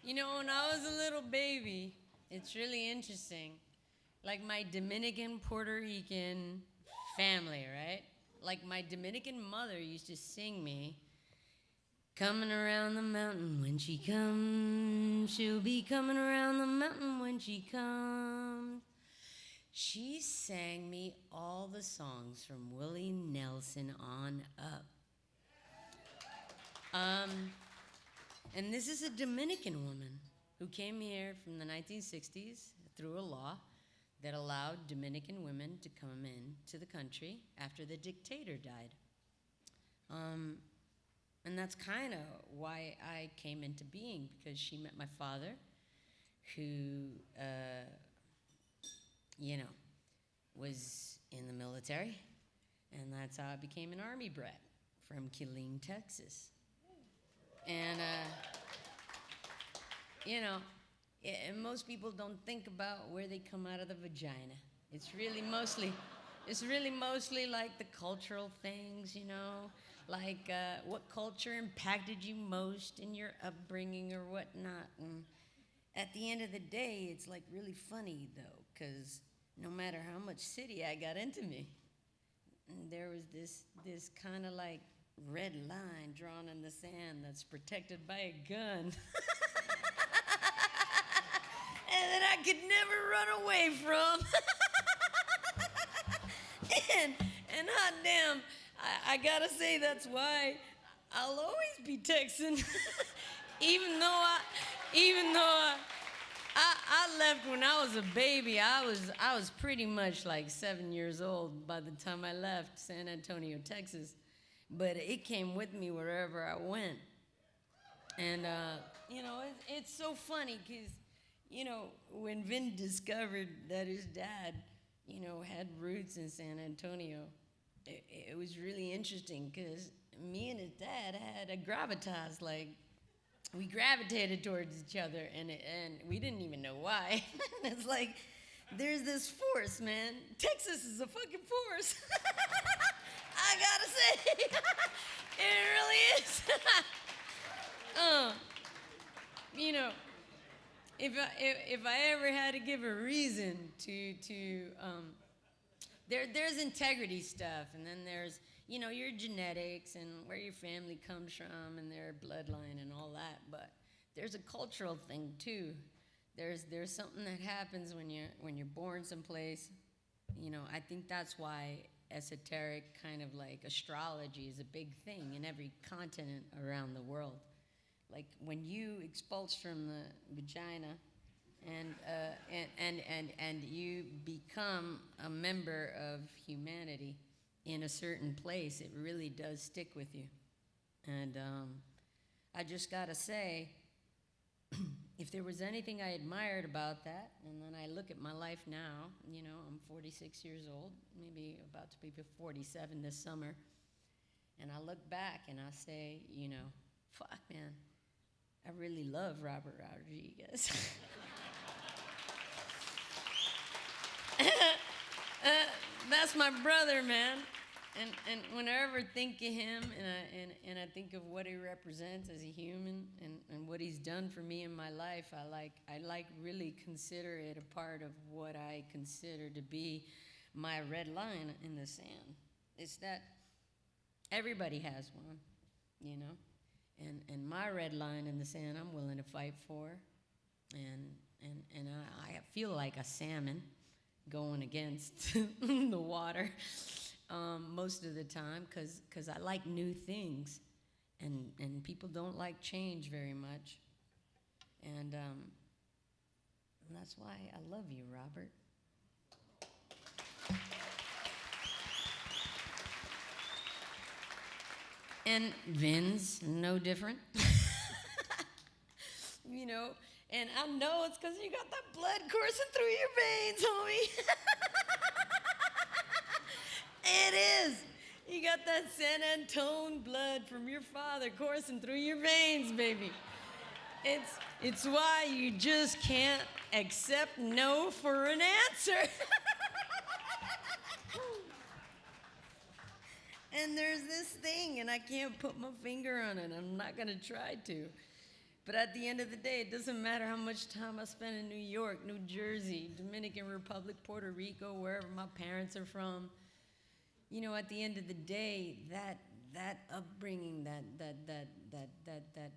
You know, when I was a little baby, it's really interesting. Like my Dominican, Puerto Rican family, right? Like my Dominican mother used to sing me, coming around the mountain when she comes, she'll be coming around the mountain when she comes. She sang me all the songs from Willie Nelson on up. And this is a Dominican woman who came here from the 1960s through a law that allowed Dominican women to come into the country after the dictator died. And that's kind of why I came into being, because she met my father, who, was in the military. And that's how I became an Army brat from Killeen, Texas. And, and most people don't think about where they come out of the vagina. It's really mostly like the cultural things, like what culture impacted you most in your upbringing or whatnot. And at the end of the day, it's like really funny though, because no matter how much city I got into me, there was this kind of like red line drawn in the sand that's protected by a gun. And that I could never run away from. and hot damn, I gotta say that's why I'll always be Texan. even though I left when I was a baby. I was pretty much like 7 years old by the time I left San Antonio, Texas. But it came with me wherever I went. And, it's so funny because, when Vin discovered that his dad, had roots in San Antonio, it was really interesting because me and his dad had a gravitas, like, we gravitated towards each other, and we didn't even know why. It's like, there's this force, man. Texas is a fucking force. I gotta say, it really is. If I ever had to give a reason there's integrity stuff, and then there's, your genetics and where your family comes from and their bloodline and all that. But there's a cultural thing too. There's something that happens when you're born someplace. I think that's why esoteric kind of like astrology is a big thing in every continent around the world. Like when you expulse from the vagina and you become a member of humanity in a certain place, it really does stick with you. And I just gotta say, if there was anything I admired about that, and then I look at my life now, I'm 46 years old, maybe about to be 47 this summer, and I look back and I say, fuck, man, I really love Robert Rodriguez. That's my brother, man. And whenever I think of him and I think of what he represents as a human and what he's done for me in my life, I really consider it a part of what I consider to be my red line in the sand. It's that everybody has one, and my red line in the sand I'm willing to fight for, and I feel like a salmon going against the water. Most of the time, because I like new things, and people don't like change very much, and that's why I love you, Robert. And Vin's no different. And I know it's because you got that blood coursing through your veins, homie. It is. You got that San Antone blood from your father coursing through your veins, baby. It's why you just can't accept no for an answer. And there's this thing, and I can't put my finger on it. I'm not going to try to. But at the end of the day, it doesn't matter how much time I spend in New York, New Jersey, Dominican Republic, Puerto Rico, wherever my parents are from. You know, at the end of the day, that upbringing, that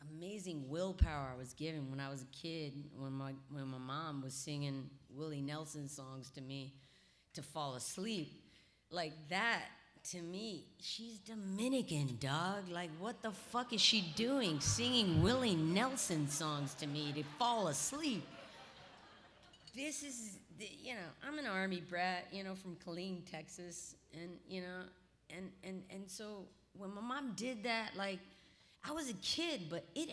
amazing willpower I was given when I was a kid, when my mom was singing Willie Nelson songs to me to fall asleep, like that. To me, she's Dominican, dog. Like, what the fuck is she doing singing Willie Nelson songs to me to fall asleep? This is, you know, I'm an Army brat, you know, from Killeen, Texas. And, you know, and so when my mom did that, like, I was a kid, but it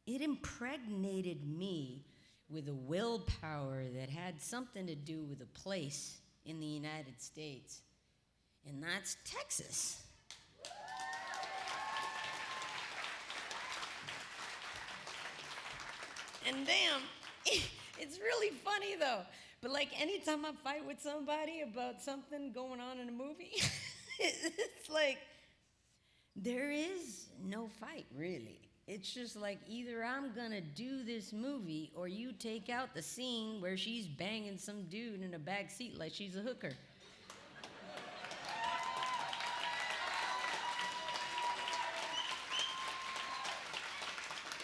impregnated me with a willpower that had something to do with a place in the United States. And that's Texas. And damn, it's really funny though. But like anytime I fight with somebody about something going on in a movie, it's like there is no fight really. It's just like either I'm gonna do this movie or you take out the scene where she's banging some dude in a back seat like she's a hooker.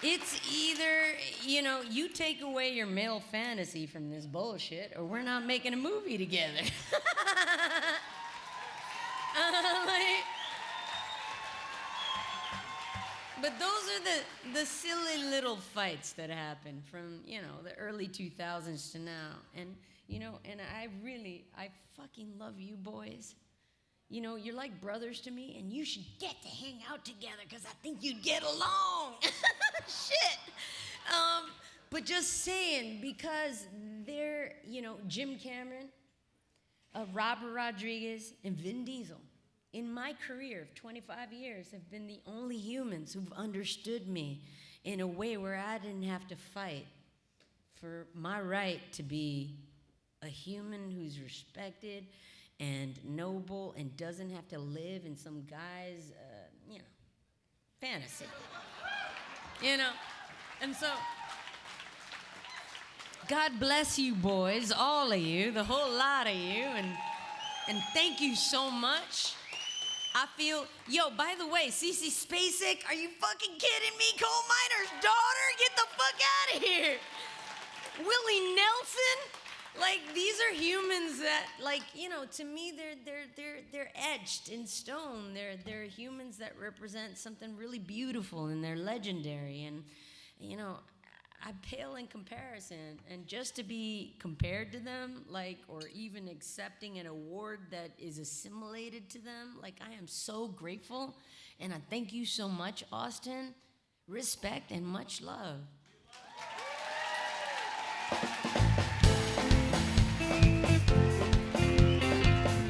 It's either, you know, you take away your male fantasy from this bullshit, or we're not making a movie together. But those are the silly little fights that happen from, you know, the early 2000s to now. And, you know, and I fucking love you boys. You know, you're like brothers to me, and you should get to hang out together because I think you'd get along. Shit. But just saying, because they're, you know, Jim Cameron, Robert Rodriguez, and Vin Diesel, in my career of 25 years, have been the only humans who've understood me in a way where I didn't have to fight for my right to be a human who's respected and noble and doesn't have to live in some guy's, you know, fantasy. You know? And so, God bless you boys, all of you, the whole lot of you, and thank you so much. I feel, yo, by the way, Cece Spacek, are you fucking kidding me? Coal miner's daughter? Get the fuck out of here. Willie Nelson? Like, these are humans that, like, you know, to me, they're etched in stone. They're humans that represent something really beautiful, and they're legendary. And, you know, I pale in comparison. And just to be compared to them, like, or even accepting an award that is assimilated to them, like, I am so grateful. And I thank you so much, Austin. Respect and much love.